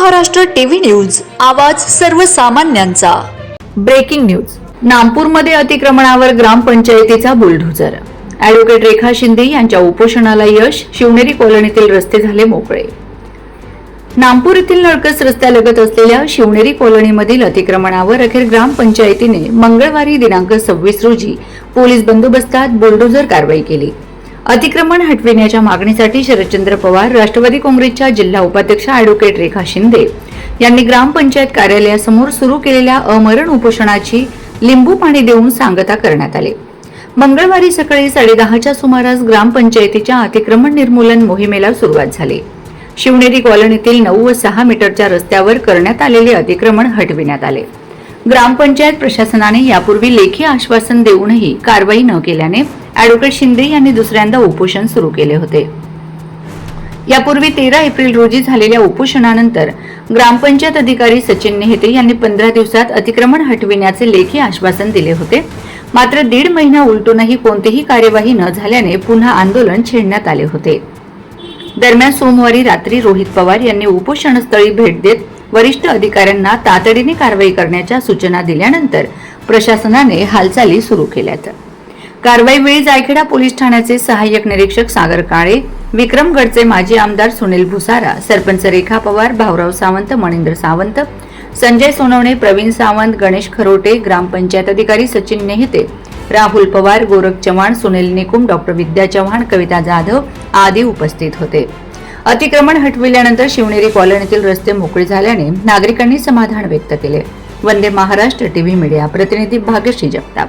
Maharashtra TV news, आवाज सर्वसामान्यांचा। Breaking news. नामपूरमध्ये अतिक्रमणावर ग्रामपंचायतीचा बुलडोझर। ॲडव्होकेट रेखा शिंदे यांच्या उपोषणाला यश, शिवनेरी कॉलनीतील रस्ते झाले मोकळे। नामपूर येथील नळकस रस्त्यालगत असलेल्या शिवनेरी कॉलनीमधील अतिक्रमणावर अखेर ग्रामपंचायतीने मंगळवारी दिनांक 26 रोजी पोलीस बंदोबस्तात बुलडोझर कारवाई केली। अतिक्रमण हटविण्याच्या मागणीसाठी शरदचंद्र पवार, राष्ट्रवादी काँग्रेसच्या जिल्हा उपाध्यक्ष ॲडव्होकेट रेखा शिंदे यांनी ग्रामपंचायत कार्यालयासमोर सुरू केलेल्या अमरण उपोषणाची लिंबू पाणी देऊन सांगता करण्यात आली। मंगळवारी सकाळी 10:30च्या सुमारास ग्रामपंचायतीच्या अतिक्रमण निर्मूलन मोहिमेला सुरुवात झाली। शिवनेरी कॉलनीतील 9 व 6 मीटरच्या रस्त्यावर करण्यात आलेले अतिक्रमण हटविण्यात आले। ग्रामपंचायत प्रशासनाने यापूर्वी लेखी आश्वासन देऊनही कारवाई न केल्याने ॲडव्होकेट शिंदे यांनी दुसऱ्यांदा उपोषण सुरू केले होते। यापूर्वी 13 एप्रिल रोजी झालेल्या उपोषणानंतर ग्रामपंचायत अधिकारी सचिन नेहते यांनी 15 दिवसात अतिक्रमण हटविण्याचे लेखी आश्वासन दिले होते। मात्र 1.5 महिना उलटूनही कोणतीही कार्यवाही न झाल्याने पुन्हा आंदोलन छेडण्यात आले होते। दरम्यान सोमवारी रात्री रोहित पवार यांनी उपोषणस्थळी भेट देत वरिष्ठ अधिकाऱ्यांना तातडीने कारवाई करण्याच्या सूचना दिल्यानंतर प्रशासनाने हालचाली सुरू केल्यात। कारवाई वेळी जायखेडा पोलीस ठाण्याचे सहाय्यक निरीक्षक सागर काळे, विक्रमगडचे माजी आमदार सुनील भुसारा, सरपंच रेखा पवार, भाऊराव सावंत, मणिंद्र सावंत, संजय सोनवणे, प्रवीण सावंत, गणेश खरोटे, ग्रामपंचायत अधिकारी सचिन नेहते, राहुल पवार, गोरख चव्हाण, सुनील निकुम, डॉक्टर विद्या चव्हाण, कविता जाधव आदी उपस्थित होते। अतिक्रमण हटविल्यानंतर शिवनेरी कॉलनीतील रस्ते मोकळे झाल्याने नागरिकांनी समाधान व्यक्त केले। वंदे महाराष्ट्र टीव्ही मीडिया प्रतिनिधी भाग्यश्री जगताप।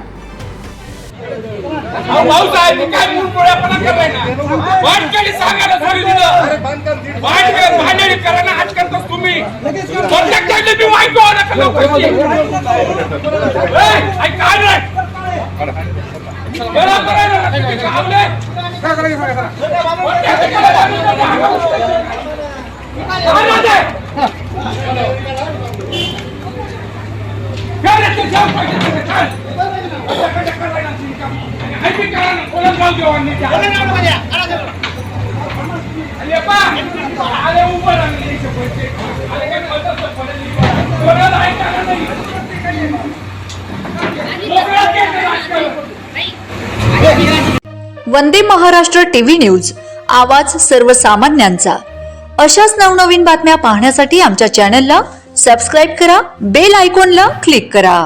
वंदे महाराष्ट्र टीव्ही न्यूज, आवाज सर्वसामान्यांचा। अशाच नवनवीन बातम्या पाहण्यासाठी आमच्या चॅनलला सबस्क्राइब करा, बेल आयकॉनला क्लिक करा।